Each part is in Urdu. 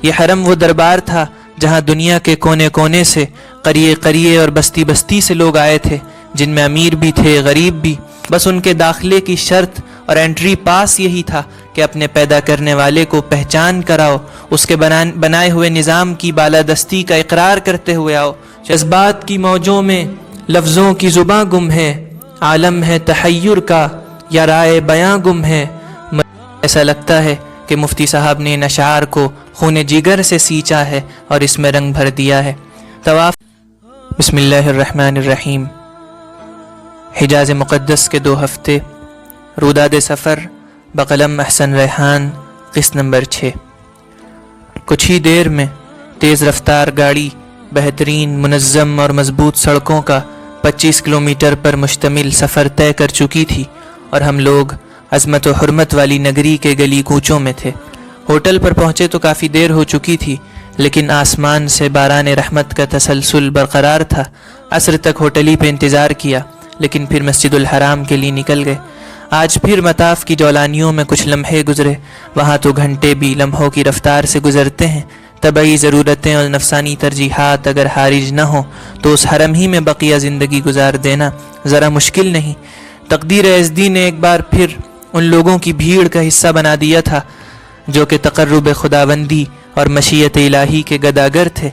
یہ حرم وہ دربار تھا جہاں دنیا کے کونے کونے سے، قریے قریے اور بستی بستی سے لوگ آئے تھے، جن میں امیر بھی تھے، غریب بھی۔ بس ان کے داخلے کی شرط اور انٹری پاس یہی تھا کہ اپنے پیدا کرنے والے کو پہچان کراؤ، اس کے بنائے ہوئے نظام کی بالادستی کا اقرار کرتے ہوئے آؤ۔ جذبات کی موجوں میں لفظوں کی زباں گم ہے، عالم ہے تحیر کا یا رائے بیاں گم ہے۔ ایسا لگتا ہے کہ مفتی صاحب نے ان اشعار کو خون جگر سے سینچا ہے اور اس میں رنگ بھر دیا ہے۔ طواف۔ بسم اللہ الرحمن الرحیم۔ حجاز مقدس کے 2 ہفتے، روداد سفر بقلم احسن ریحان، قسط نمبر 6۔ کچھ ہی دیر میں تیز رفتار گاڑی بہترین منظم اور مضبوط سڑکوں کا 25 کلومیٹر پر مشتمل سفر طے کر چکی تھی، اور ہم لوگ عظمت و حرمت والی نگری کے گلی کوچوں میں تھے۔ ہوٹل پر پہنچے تو کافی دیر ہو چکی تھی، لیکن آسمان سے باران رحمت کا تسلسل برقرار تھا۔ عصر تک ہوٹل ہی پہ انتظار کیا، لیکن پھر مسجد الحرام کے لیے نکل گئے۔ آج پھر مطاف کی جولانیوں میں کچھ لمحے گزرے، وہاں تو گھنٹے بھی لمحوں کی رفتار سے گزرتے ہیں۔ طبعی ضرورتیں اور نفسانی ترجیحات اگر خارج نہ ہوں تو اس حرم ہی میں بقیہ زندگی گزار دینا ذرا مشکل نہیں۔ تقدیر ازدی نے ایک بار پھر ان لوگوں کی بھیڑ کا حصہ بنا دیا تھا جو کہ تقرب خداوندی اور مشیت الہی کے گداگر تھے۔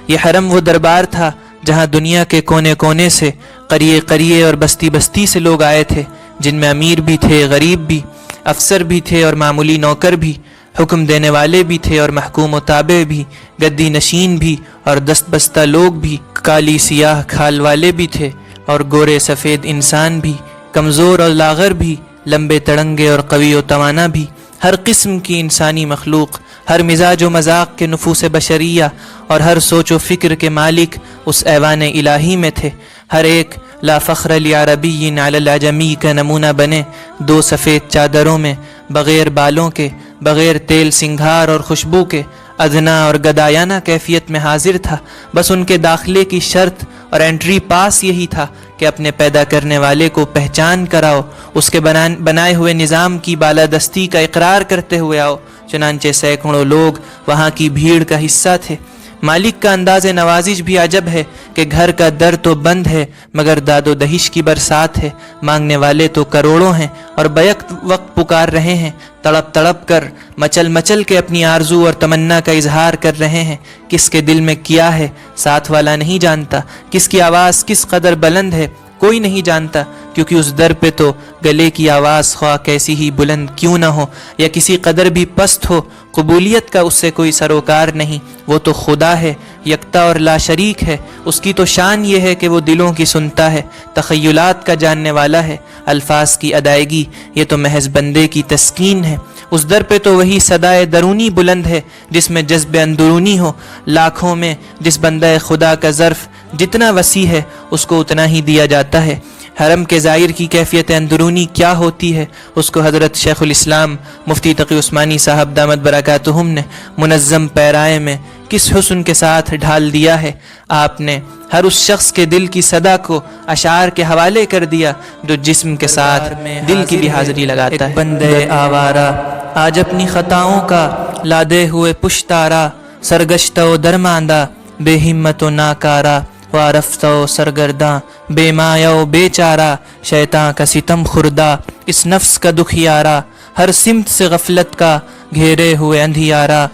یہ حرم وہ دربار تھا جہاں دنیا کے کونے کونے سے، قریے قریے اور بستی بستی سے لوگ آئے تھے، جن میں امیر بھی تھے، غریب بھی، افسر بھی تھے اور معمولی نوکر بھی، حکم دینے والے بھی تھے اور محکوم و تابع بھی، گدی نشین بھی اور دست بستہ لوگ بھی، کالی سیاہ کھال والے بھی تھے اور گورے سفید انسان بھی، کمزور اور لاغر بھی، لمبے تڑنگے اور قوی و توانا بھی، ہر قسم کی انسانی مخلوق، ہر مزاج و مذاق کے نفوس بشریہ اور ہر سوچ و فکر کے مالک اس ایوان الہی میں تھے۔ ہر ایک لا فخر لعربی علی العجمی کا نمونہ بنے 2 سفید چادروں میں، بغیر بالوں کے، بغیر تیل سنگھار اور خوشبو کے، ادنا اور گدایانہ کیفیت میں حاضر تھا۔ بس ان کے داخلے کی شرط اور انٹری پاس یہی تھا کہ اپنے پیدا کرنے والے کو پہچان کراؤ، اس کے بنائے ہوئے نظام کی بالادستی کا اقرار کرتے ہوئے آؤ۔ چنانچہ سینکڑوں لوگ وہاں کی بھیڑ کا حصہ تھے۔ مالک کا انداز نوازش بھی عجب ہے کہ گھر کا در تو بند ہے مگر داد و دہش کی برسات ہے۔ مانگنے والے تو کروڑوں ہیں اور بیک وقت پکار رہے ہیں، تڑپ تڑپ کر، مچل مچل کے اپنی آرزو اور تمنا کا اظہار کر رہے ہیں۔ کس کے دل میں کیا ہے ساتھ والا نہیں جانتا، کس کی آواز کس قدر بلند ہے کوئی نہیں جانتا، کیونکہ اس در پہ تو گلے کی آواز خواہ کیسی ہی بلند کیوں نہ ہو یا کسی قدر بھی پست ہو، قبولیت کا اس سے کوئی سروکار نہیں۔ وہ تو خدا ہے، یکتا اور لا شریک ہے۔ اس کی تو شان یہ ہے کہ وہ دلوں کی سنتا ہے، تخیلات کا جاننے والا ہے۔ الفاظ کی ادائیگی یہ تو محض بندے کی تسکین ہے۔ اس در پہ تو وہی صدائے درونی بلند ہے جس میں جذب اندرونی ہو۔ لاکھوں میں جس بندہ خدا کا ظرف جتنا وسیع ہے اس کو اتنا ہی دیا جاتا ہے۔ حرم کے زائر کی کیفیت اندرونی کیا ہوتی ہے اس کو حضرت شیخ الاسلام مفتی تقی عثمانی صاحب دامت برکاتہم نے منظم پیرائے میں کس حسن کے ساتھ ڈھال دیا ہے۔ آپ نے ہر اس شخص کے دل کی صدا کو اشعار کے حوالے کر دیا جو جسم کے ساتھ دل کی بھی حاضری لگاتا ہے۔ بندے آوارہ آج اپنی خطاؤں کا لادے ہوئے پشتارا، سرگشتہ و درماندہ، بے ہمت و ناکارہ، وارفتہ و سرگرداں، بے مایہ و بے چارہ، شیطان کا ستم خوردہ، اس نفس کا دکھیارہ، ہر سمت سے غفلت کا گھیرے ہوئے اندھیارہ۔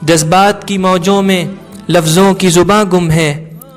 جذبات کی موجوں میں لفظوں کی زباں گم ہے،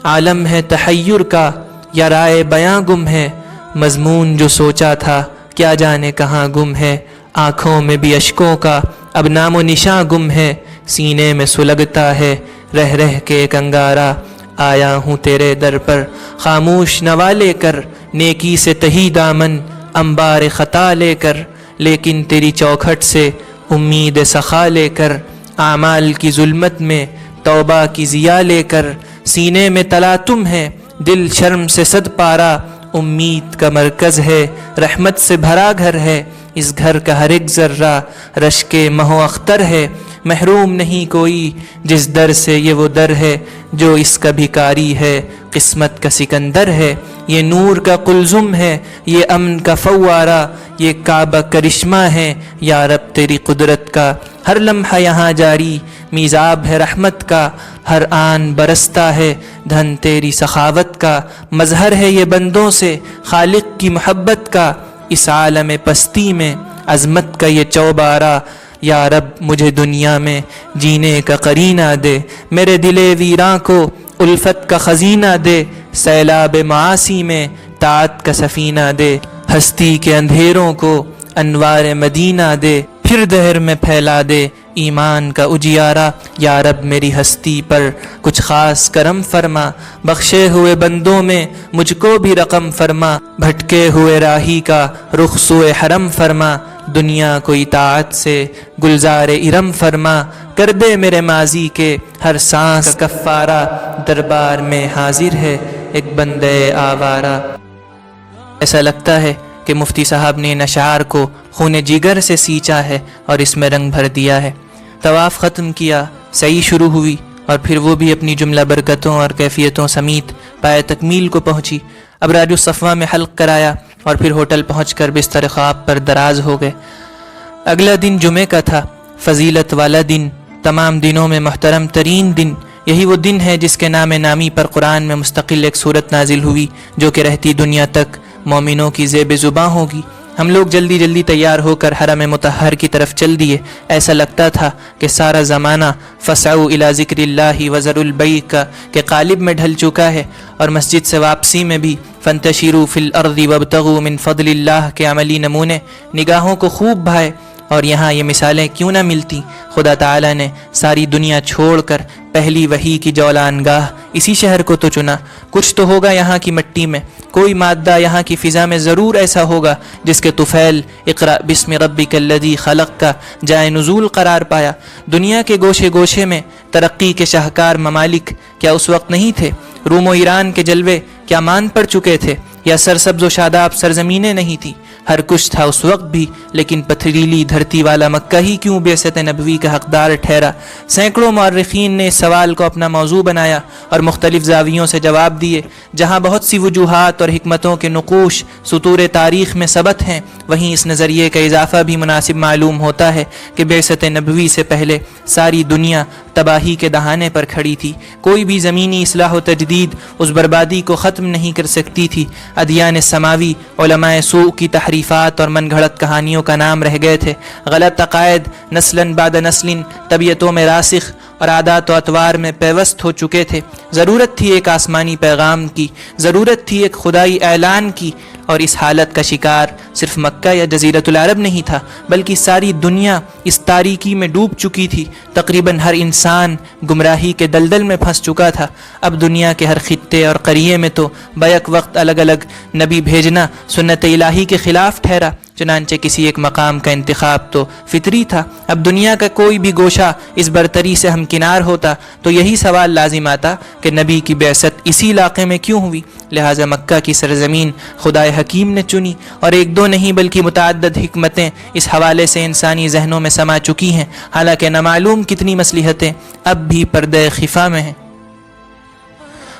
عالم ہے تحیر کا یا رائے بیاں گم ہے۔ مضمون جو سوچا تھا کیا جانے کہاں گم ہے، آنکھوں میں بھی اشکوں کا اب نام و نشاں گم ہے۔ سینے میں سلگتا ہے رہ رہ کے ایک انگارہ، آیا ہوں تیرے در پر خاموش نوا لے کر، نیکی سے تہی دامن انبار خطا لے کر، لیکن تیری چوکھٹ سے امید سخا لے کر، اعمال کی ظلمت میں توبہ کی ضیا لے کر۔ سینے میں تلاطم ہے دل شرم سے صد پارا، امید کا مرکز ہے رحمت سے بھرا گھر ہے۔ اس گھر کا ہر ایک ذرہ رشک مہ و اختر ہے، محروم نہیں کوئی جس در سے یہ وہ در ہے جو اس کا بھکاری ہے، قسمت کا سکندر ہے۔ یہ نور کا قلزم ہے، یہ امن کا فوارہ، یہ کعبہ کرشمہ ہے، یا رب تیری قدرت کا ہر لمحہ یہاں جاری۔ میزاب ہے رحمت کا، ہر آن برستا ہے دھن تیری سخاوت کا، مظہر ہے یہ بندوں سے خالق کی محبت کا، اس عالم پستی میں عظمت کا یہ چوبارہ، یا رب مجھے دنیا میں جینے کا قرینہ دے، میرے دل ویراں کو الفت کا خزینہ دے، سیلاب معاصی میں طاعت کا سفینہ دے، ہستی کے اندھیروں کو انوار مدینہ دے، پھر دہر میں پھیلا دے ایمان کا اجیارہ، یا رب میری ہستی پر کچھ خاص کرم فرما، بخشے ہوئے بندوں میں مجھ کو بھی رقم فرما، بھٹکے ہوئے راہی کا رخ سوئے حرم فرما، دنیا کو اطاعت سے گلزار ارم فرما، کر دے میرے ماضی کے ہر سانس کفارہ، دربار میں حاضر ہے ایک بندے آوارہ۔ ایسا لگتا ہے کہ مفتی صاحب نے ان اشعار کو خون جگر سے سینچا ہے اور اس میں رنگ بھر دیا ہے۔ طواف ختم کیا، سعی شروع ہوئی، اور پھر وہ بھی اپنی جملہ برکتوں اور کیفیتوں سمیت پائے تکمیل کو پہنچی۔ ابراج الصفوہ میں حلق کرایا اور پھر ہوٹل پہنچ کر بستر خواب پر دراز ہو گئے۔ اگلا دن جمعے کا تھا، فضیلت والا دن، تمام دنوں میں محترم ترین دن۔ یہی وہ دن ہے جس کے نام نامی پر قرآن میں مستقل ایک صورت نازل ہوئی جو کہ رہتی دنیا تک مومنوں کی زیب زباں ہوگی۔ ہم لوگ جلدی جلدی تیار ہو کر حرم مطہر کی طرف چل دیے۔ ایسا لگتا تھا کہ سارا زمانہ فسعوا الی ذکر اللہ وذروا البیع کا کے قالب میں ڈھل چکا ہے، اور مسجد سے واپسی میں بھی فانتشروا فی الارض وابتغوا من فضل اللہ کے عملی نمونے نگاہوں کو خوب بھائے۔ اور یہاں یہ مثالیں کیوں نہ ملتی؟ خدا تعالیٰ نے ساری دنیا چھوڑ کر پہلی وحی کی جولان گاہ اسی شہر کو تو چنا۔ کچھ تو ہوگا یہاں کی مٹی میں، کوئی مادہ یہاں کی فضا میں ضرور ایسا ہوگا جس کے طفیل اقرأ بسم ربک الذی خلق کا جائے نزول قرار پایا۔ دنیا کے گوشے گوشے میں ترقی کے شاہکار ممالک کیا اس وقت نہیں تھے؟ روم و ایران کے جلوے کیا مان پڑ چکے تھے؟ یا سرسبز و شاداب سرزمینیں نہیں تھیں؟ ہر کچھ تھا اس وقت بھی، لیکن پتھریلی دھرتی والا مکہ ہی کیوں بعثت نبوی کا حقدار ٹھہرا؟ سینکڑوں مورخین نے اس سوال کو اپنا موضوع بنایا اور مختلف زاویوں سے جواب دیے۔ جہاں بہت سی وجوہات اور حکمتوں کے نقوش سطور تاریخ میں ثبت ہیں، وہیں اس نظریے کا اضافہ بھی مناسب معلوم ہوتا ہے کہ بعثت نبوی سے پہلے ساری دنیا تباہی کے دہانے پر کھڑی تھی۔ کوئی بھی زمینی اصلاح و تجدید اس بربادی کو ختم نہیں کر سکتی تھی۔ ادیان سماوی علماء سوء کی تحریفات اور من گھڑت کہانیوں کا نام رہ گئے تھے۔ غلط عقائد نسلاً بعد نسل طبیعتوں میں راسخ اور عادات و اطوار میں پیوست ہو چکے تھے۔ ضرورت تھی ایک آسمانی پیغام کی، ضرورت تھی ایک خدائی اعلان کی، اور اس حالت کا شکار صرف مکہ یا جزیرۃ العرب نہیں تھا، بلکہ ساری دنیا اس تاریکی میں ڈوب چکی تھی۔ تقریباً ہر انسان گمراہی کے دلدل میں پھنس چکا تھا۔ اب دنیا کے ہر خطے اور قریے میں تو بیک وقت الگ الگ نبی بھیجنا سنت الہی کے خلاف ٹھہرا، چنانچہ کسی ایک مقام کا انتخاب تو فطری تھا۔ اب دنیا کا کوئی بھی گوشہ اس برتری سے ہمکنار ہوتا تو یہی سوال لازم آتا کہ نبی کی بعثت اسی علاقے میں کیوں ہوئی؟ لہٰذا مکہ کی سرزمین خدائے حکیم نے چنی، اور ایک دو نہیں بلکہ متعدد حکمتیں اس حوالے سے انسانی ذہنوں میں سما چکی ہیں، حالانکہ نامعلوم کتنی مصلحتیں اب بھی پردہ خفا میں ہیں۔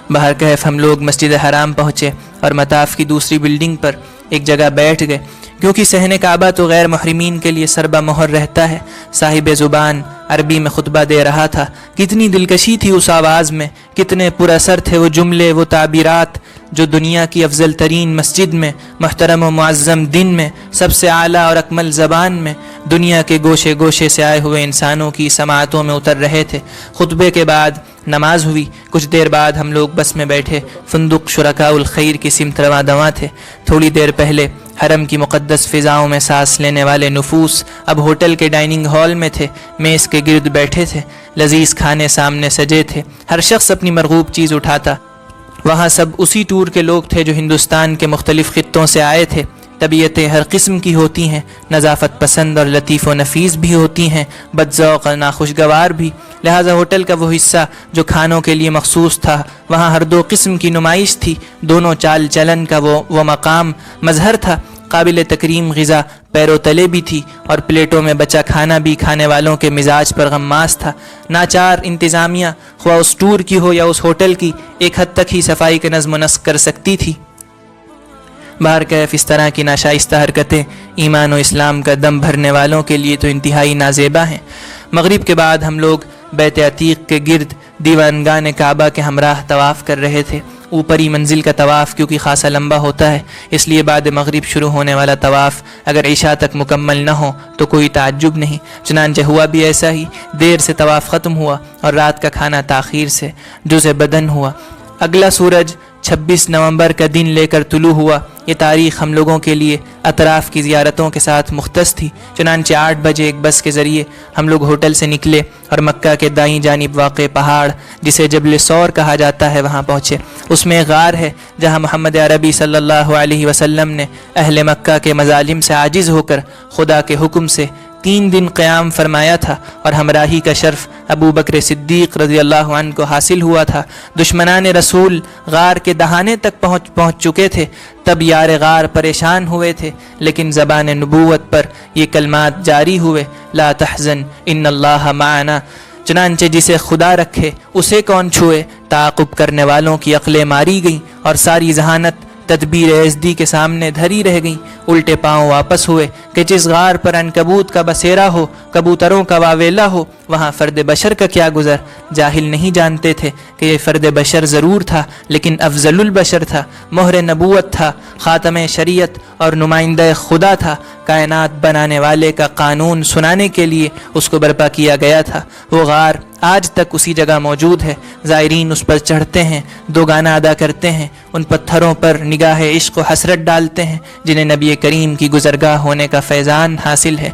باہر کہف ہم لوگ مسجد حرام پہنچے اور مطاف کی دوسری بلڈنگ پر ایک جگہ بیٹھ گئے، کیونکہ صحن کعبہ تو غیر محرمین کے لیے سربہ مہر رہتا ہے۔ صاحب زبان عربی میں خطبہ دے رہا تھا۔ کتنی دلکشی تھی اس آواز میں، کتنے پر اثر تھے وہ جملے، وہ تعبیرات جو دنیا کی افضل ترین مسجد میں، محترم و معظم دن میں، سب سے اعلیٰ اور اکمل زبان میں دنیا کے گوشے گوشے سے آئے ہوئے انسانوں کی سماعتوں میں اتر رہے تھے۔ خطبے کے بعد نماز ہوئی۔ کچھ دیر بعد ہم لوگ بس میں بیٹھے فندق شرکاء الخیر کی سمت رواں دواں تھے۔ تھوڑی دیر پہلے حرم کی مقدس فضاؤں میں سانس لینے والے نفوس اب ہوٹل کے ڈائننگ ہال میں تھے، میز کے گرد بیٹھے تھے، لذیذ کھانے سامنے سجے تھے، ہر شخص اپنی مرغوب چیز اٹھاتا۔ وہاں سب اسی ٹور کے لوگ تھے جو ہندوستان کے مختلف خطوں سے آئے تھے۔ طبیعتیں ہر قسم کی ہوتی ہیں، نظافت پسند اور لطیف و نفیس بھی ہوتی ہیں، بدذوق اور ناخوشگوار بھی۔ لہٰذا ہوٹل کا وہ حصہ جو کھانوں کے لیے مخصوص تھا، وہاں ہر دو قسم کی نمائش تھی۔ دونوں چال چلن کا وہ مقام مظہر تھا۔ قابل تکریم غذا پیرو تلے بھی تھی، اور پلیٹوں میں بچا کھانا بھی کھانے والوں کے مزاج پر غماس تھا۔ ناچار انتظامیہ خواہ اس ٹور کی ہو یا اس ہوٹل کی، ایک حد تک ہی صفائی کے نظم و نسق کر سکتی تھی۔ باہر کیف اس طرح کی ناشائستہ حرکتیں ایمان و اسلام کا دم بھرنے والوں کے لیے تو انتہائی نازیبا ہیں۔ مغرب کے بعد ہم لوگ بیت عتیق کے گرد دیوانگان کعبہ کے ہمراہ طواف کر رہے تھے۔ اوپری منزل کا طواف کیونکہ خاصا لمبا ہوتا ہے، اس لیے بعد مغرب شروع ہونے والا طواف اگر عشاء تک مکمل نہ ہو تو کوئی تعجب نہیں، چنانچہ ہوا بھی ایسا ہی۔ دیر سے طواف ختم ہوا اور رات کا کھانا تاخیر سے جزء بدن ہوا۔ اگلا سورج 26 نومبر کا دن لے کر طلوع ہوا۔ یہ تاریخ ہم لوگوں کے لیے اطراف کی زیارتوں کے ساتھ مختص تھی، چنانچہ 8 بجے ایک بس کے ذریعے ہم لوگ ہوٹل سے نکلے اور مکہ کے دائیں جانب واقع پہاڑ جسے جبل ثور کہا جاتا ہے وہاں پہنچے۔ اس میں ایک غار ہے جہاں محمد عربی صلی اللہ علیہ وسلم نے اہل مکہ کے مظالم سے عاجز ہو کر خدا کے حکم سے 3 دن قیام فرمایا تھا اور ہمراہی کا شرف ابو بکر صدیق رضی اللہ عنہ کو حاصل ہوا تھا۔ دشمنان رسول غار کے دہانے تک پہنچ چکے تھے، تب یار غار پریشان ہوئے تھے، لیکن زبان نبوت پر یہ کلمات جاری ہوئے، لا تحزن ان اللہ معنا، چنانچہ جسے خدا رکھے اسے کون چھوئے۔ تعاقب کرنے والوں کی عقلیں ماری گئیں اور ساری ذہانت تدبیر ایزدی کے سامنے دھری رہ گئیں، الٹے پاؤں واپس ہوئے کہ جس غار پر عنکبوت کا بسیرا ہو، کبوتروں کا واویلا ہو، وہاں فرد بشر کا کیا گزر۔ جاہل نہیں جانتے تھے کہ یہ فرد بشر ضرور تھا لیکن افضل البشر تھا، مہر نبوت تھا، خاتم شریعت اور نمائندہ خدا تھا، کائنات بنانے والے کا قانون سنانے کے لیے اس کو برپا کیا گیا تھا۔ وہ غار آج تک اسی جگہ موجود ہے، زائرین اس پر چڑھتے ہیں، 2 گانا ادا کرتے ہیں، ان پتھروں پر نگاہ عشق و حسرت ڈالتے ہیں جنہیں نبی کریم کی گزرگاہ ہونے کا فیضان حاصل ہے۔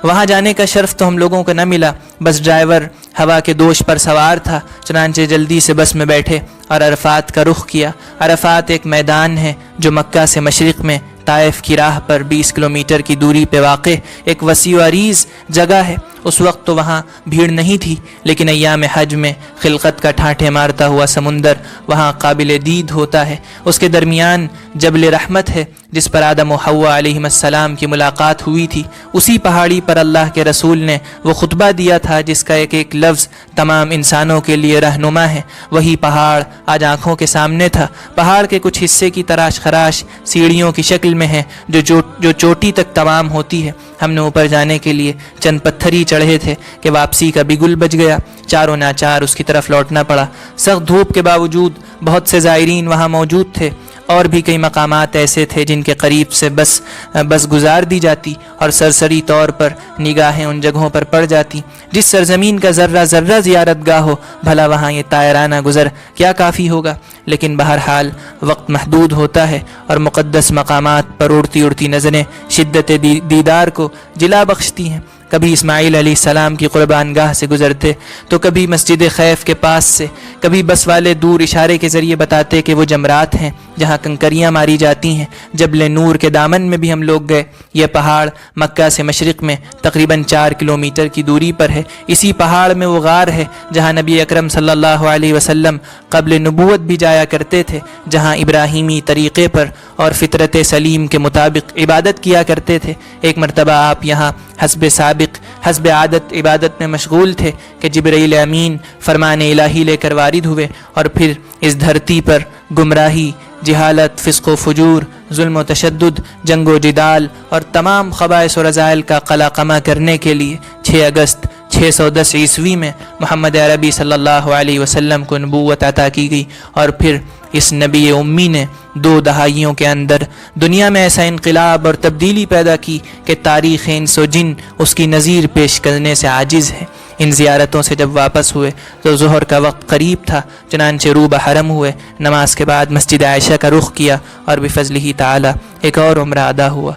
وہاں جانے کا شرف تو ہم لوگوں کو نہ ملا، بس ڈرائیور ہوا کے دوش پر سوار تھا، چنانچہ جلدی سے بس میں بیٹھے اور عرفات کا رخ کیا۔ عرفات ایک میدان ہے جو مکہ سے مشرق میں طائف کی راہ پر 20 کلومیٹر کی دوری پہ واقع ایک وسیع و عریض جگہ ہے۔ اس وقت تو وہاں بھیڑ نہیں تھی، لیکن ایام حج میں خلقت کا ٹھانٹے مارتا ہوا سمندر وہاں قابل دید ہوتا ہے۔ اس کے درمیان جبل رحمت ہے جس پر آدم و حوا علیہم السلام کی ملاقات ہوئی تھی۔ اسی پہاڑی پر اللہ کے رسول نے وہ خطبہ دیا تھا جس کا ایک ایک لفظ تمام انسانوں کے لیے رہنما ہے۔ وہی پہاڑ آج آنکھوں کے سامنے تھا۔ پہاڑ کے کچھ حصے کی تراش خراش سیڑھیوں کی شکل میں ہے جو چوٹی تک تمام ہوتی ہے۔ ہم نے اوپر جانے کے لیے چند پتھر ہی چڑھے تھے کہ واپسی کا بگل بج گیا، چاروں ناچار اس کی طرف لوٹنا پڑا۔ سخت دھوپ کے باوجود بہت سے زائرین وہاں موجود تھے، اور بھی کئی مقامات ایسے تھے جن کے قریب سے بس گزار دی جاتی اور سرسری طور پر نگاہیں ان جگہوں پر پڑ جاتی۔ جس سرزمین کا ذرہ ذرہ زیارت گاہ ہو، بھلا وہاں یہ طائرانہ گزر کیا کافی ہوگا۔ لیکن بہرحال وقت محدود ہوتا ہے اور مقدس مقامات پر اڑتی نظریں شدت دیدار کو جلا بخشتی ہیں۔ کبھی اسماعیل علیہ السلام کی قربان گاہ سے گزرتے تو کبھی مسجد خیف کے پاس سے، کبھی بس والے دور اشارے کے ذریعے بتاتے کہ وہ جمرات ہیں جہاں کنکریاں ماری جاتی ہیں۔ جبل نور کے دامن میں بھی ہم لوگ گئے۔ یہ پہاڑ مکہ سے مشرق میں تقریباً 4 کلومیٹر کی دوری پر ہے۔ اسی پہاڑ میں وہ غار ہے جہاں نبی اکرم صلی اللہ علیہ وسلم قبل نبوت بھی جایا کرتے تھے، جہاں ابراہیمی طریقے پر اور فطرت سلیم کے مطابق عبادت کیا کرتے تھے۔ ایک مرتبہ آپ یہاں حسب عادت عبادت میں مشغول تھے کہ جبرائیل امین فرمان الہی لے کر وارد ہوئے اور پھر اس دھرتی پر گمراہی، جہالت، فسق و فجور، ظلم و تشدد، جنگ و جدال اور تمام خبائث و رذائل کا قلقمہ کرنے کے لیے 6 اگست 610 عیسوی میں محمد عربی صلی اللہ علیہ وسلم کو نبوت عطا کی گئی، اور پھر اس نبی امی نے 2 دہائیوں کے اندر دنیا میں ایسا انقلاب اور تبدیلی پیدا کی کہ تاریخ انس و جن اس کی نظیر پیش کرنے سے عاجز ہے۔ ان زیارتوں سے جب واپس ہوئے تو ظہر کا وقت قریب تھا، چنانچہ رو بحرم ہوئے، نماز کے بعد مسجد عائشہ کا رخ کیا اور بفضلہ تعالی ایک اور عمرہ ادا ہوا۔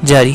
جاری۔